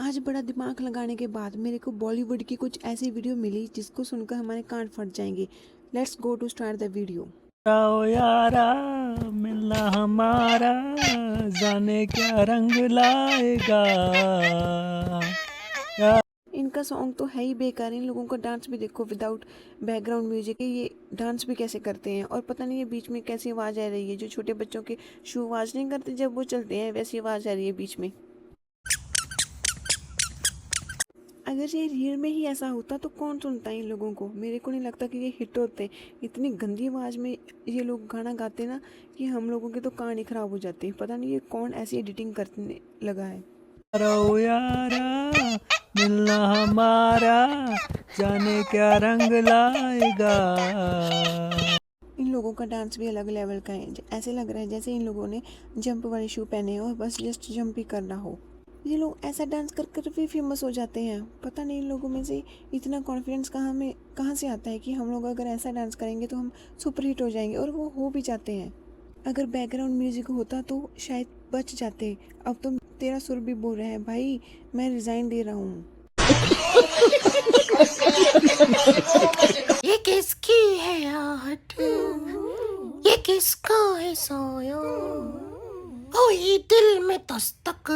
आज बड़ा दिमाग लगाने के बाद मेरे को बॉलीवुड की कुछ ऐसी वीडियो मिली जिसको सुनकर हमारे कान फट जाएंगे। Let's go to start the video. आओ यारा मिलना हमारा, जाने क्या रंग लाएगा। इनका सॉन्ग तो है ही बेकार, इन लोगों का डांस भी देखो विदाउट बैकग्राउंड म्यूजिक है। ये डांस भी कैसे करते हैं और पता नहीं ये बीच में कैसी आवाज़ आ रही है। जो छोटे बच्चों के शू आवाज़ नहीं करते जब वो चलते हैं, वैसी आवाज़ आ रही है बीच में। अगर ये रियल में ही ऐसा होता तो कौन सुनता है इन लोगों को। मेरे को नहीं लगता कि ये हिट होते। इतनी गंदी आवाज़ में ये लोग गाना गाते ना कि हम लोगों के तो कान ही खराब हो जाते हैं। पता नहीं ये कौन ऐसी एडिटिंग करने लगा है। आओ यारा मिलना हमारा, जाने क्या रंग लाएगा। इन लोगों का डांस भी अलग लेवल का है। ऐसे लग रहा है जैसे इन लोगों ने जंप वाले शू पहने हैं और बस जस्ट जंप ही करना हो। ये लोग ऐसा डांस कर कर भी फेमस हो जाते हैं। पता नहीं इन लोगों में से इतना कॉन्फिडेंस कहाँ से आता है कि हम लोग अगर ऐसा डांस करेंगे तो हम सुपर हिट हो जाएंगे, और वो हो भी जाते हैं। अगर बैकग्राउंड म्यूजिक होता तो शायद बच जाते। अब तो तेरा सुर भी बोल रहा है भाई, मैं रिजाइन दे रहा हूँ। ये किसकी है आहट, ये किसका है साया, कोई दिल में दस्तक,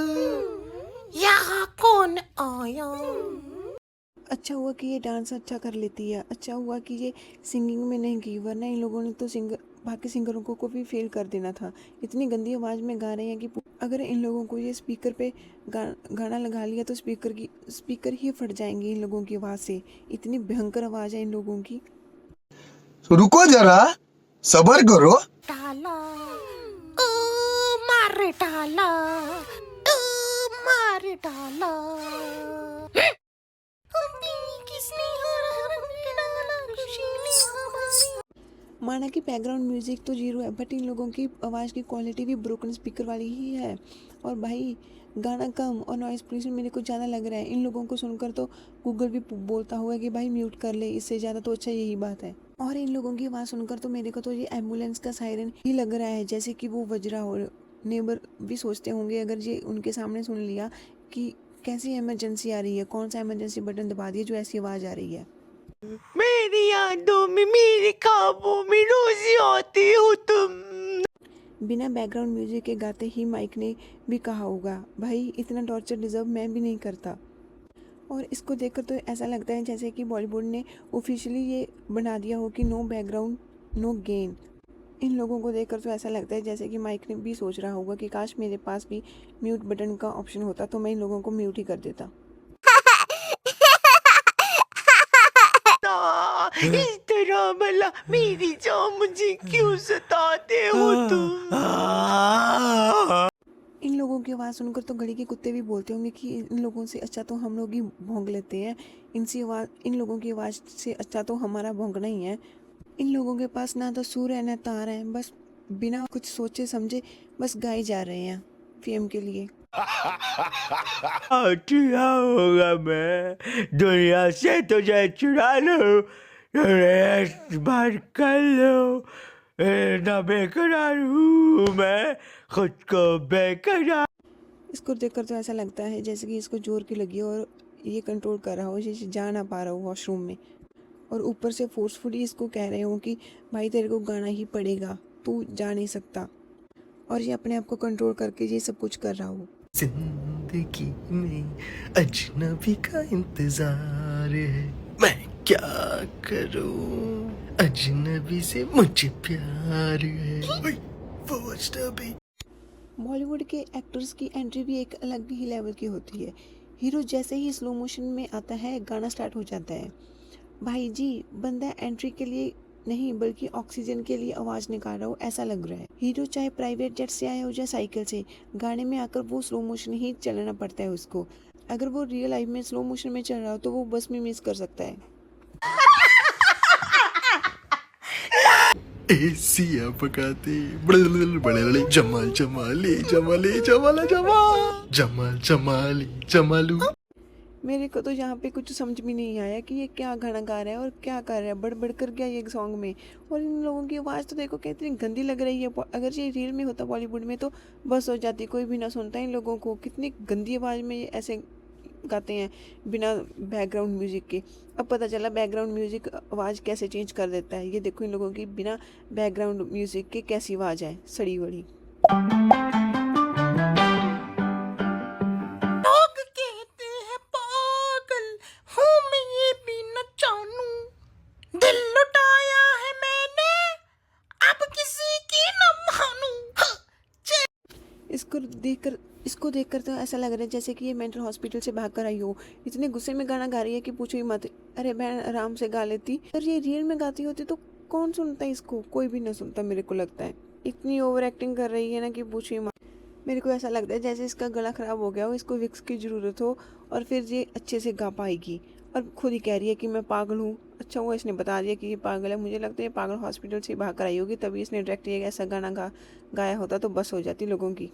यहाँ कौन आया। अच्छा हुआ कि ये डांस अच्छा कर लेती है। अच्छा हुआ कि ये सिंगिंग में नहीं की, वरना इन लोगों ने तो बाकी सिंगरों को भी फेल कर देना था। इतनी गंदी आवाज़ में गा रहे हैं कि अगर इन लोगों को ये स्पीकर पे गाना लगा लिया तो स्पीकर ही फट जाएंगे इन लोगों की आवाज़ से। इतनी भयंकर आवाज़ है इन लोगों की। तो रुको जरा, सबर करो। डाला ओ मार डाला, ओ मार डाला, किसने डाला खुशी ने हमारी। माना कि बैकग्राउंड म्यूजिक तो जीरो है, बट इन लोगों की आवाज़ की क्वालिटी भी ब्रोकन स्पीकर वाली ही है। और भाई गाना कम और नॉइस पोल्यूशन मेरे को ज़्यादा लग रहा है। इन लोगों को सुनकर तो गूगल भी बोलता होगा कि भाई म्यूट कर ले, इससे ज़्यादा तो अच्छा यही बात है। और इन लोगों की आवाज़ सुनकर तो मेरे को तो ये एम्बुलेंस का सायरन ही लग रहा है, जैसे कि वो बज रहा हो। नेबर भी सोचते होंगे अगर ये उनके सामने सुन लिया कि कैसी इमरजेंसी आ रही है, कौन सा इमरजेंसी बटन दबा दिया जो ऐसी आवाज़ आ रही है। मेरी यादों में, मेरे ख्वाबों में रोज आती हो तुम। बिना बैकग्राउंड म्यूजिक के गाते ही माइक ने भी कहा होगा, भाई इतना टॉर्चर डिजर्व मैं भी नहीं करता। और इसको देखकर तो ऐसा लगता है जैसे कि बॉलीवुड ने ऑफिशियली ये बना दिया हो कि नो बैकग्राउंड नो गेन। इन लोगों को देखकर तो ऐसा लगता है जैसे कि माइक ने भी सोच रहा होगा कि काश मेरे पास भी म्यूट बटन का ऑप्शन होता तो मैं इन लोगों को म्यूट ही कर देता। इस तरह भला मेरी जान मुझे क्यों सताते हो तुम। इन लोगों की आवाज़ सुनकर तो गली के कुत्ते भी बोलते होंगे कि इन लोगों से अच्छा तो हम लोग ही भौंक लेते हैं। इन लोगों की आवाज़ से अच्छा तो हमारा भौंकना ही है। इन लोगों के पास ना तो सुर है ना तार है, बस बिना कुछ सोचे समझे बस गाए जा रहे हैं फेम के लिए। क्या होगा, मैं दुनिया से तुझे चुरा लो, बात कर लो। ना बेकरार हूँ मैं, खुद को बेकरार। इसको देखकर तो ऐसा लगता है जैसे कि इसको जोर की लगी हो और ये कंट्रोल कर रहा हो, जैसे जा ना पा रहा हो वॉशरूम में, और ऊपर से फोर्सफुली इसको कह रहे हो कि भाई तेरे को गाना ही पड़ेगा, तू जा नहीं सकता। और ये अपने आप को कंट्रोल करके ये सब कुछ कर रहा हो। जिंदगी में अजनबी का इंतजार है, मैं क्या करूं, अजनबी से मुझे प्यार है। वो अजनबी। बॉलीवुड के एक्टर्स की एंट्री भी एक अलग ही लेवल की होती है। हीरो जैसे ही स्लो मोशन में आता है गाना स्टार्ट हो जाता है। भाई जी बंदा एंट्री के लिए नहीं बल्कि ऑक्सीजन के लिए आवाज़ निकाल रहा हो ऐसा लग रहा है। हीरो चाहे प्राइवेट जेट से आया हो या साइकिल से, गाने में आकर वो स्लो मोशन ही चलना पड़ता है उसको। अगर वो रियल लाइफ में स्लो मोशन में चल रहा हो तो वो बस में मिस कर सकता है। एसिया पकाते बड़े बड़े जमाल जमाले जमाले जमाला जमाल जमाल जमाले जमालू। मेरे को तो यहाँ पे कुछ समझ में नहीं आया कि ये क्या गाना गा रहा है और क्या कर रहा है, बढ़ कर क्या ये सॉन्ग में। और इन लोगों की आवाज़ तो देखो कितनी गंदी लग रही है। अगर ये रील में होता बॉलीवुड में तो बस हो जाती, कोई भी ना सुनता इन लोगों को। कितनी गंदी आवाज़ में ये ऐसे गाते हैं बिना बैकग्राउंड म्यूज़िक के। अब पता चला बैकग्राउंड म्यूज़िक आवाज़ कैसे चेंज कर देता है। ये देखो इन लोगों की बिना बैकग्राउंड म्यूज़िक के कैसी आवाज़ है, सड़ी बड़ी। लोग कहते हैं पागल हूँ मैं ये भी न जानू, दिल लुटाया है मैंने अब किसी की न मानू। इसको देखकर तो ऐसा लग रहा है जैसे कि ये मेंटल हॉस्पिटल से भाग कर आई हो। इतने गुस्से में गाना गा रही है कि पूछो ही मत। अरे बहन आराम से गा लेती, पर ये रियल में गाती होती तो कौन सुनता है इसको, कोई भी ना सुनता मेरे को लगता है। इतनी ओवर एक्टिंग कर रही है ना कि पूछो ही मत। मेरे को ऐसा लगता है जैसे इसका गला ख़राब हो गया हो, इसको विक्स की ज़रूरत हो और फिर ये अच्छे से गा पाएगी। और खुद ही कह रही है कि मैं पागल हूँ। अच्छा हुआ इसने बता दिया कि ये पागल है। मुझे लगता है ये पागल हॉस्पिटल से भाग कर आई होगी, तभी इसने डायरेक्ट ये ऐसा गाना गाया होता तो बस हो जाती लोगों की।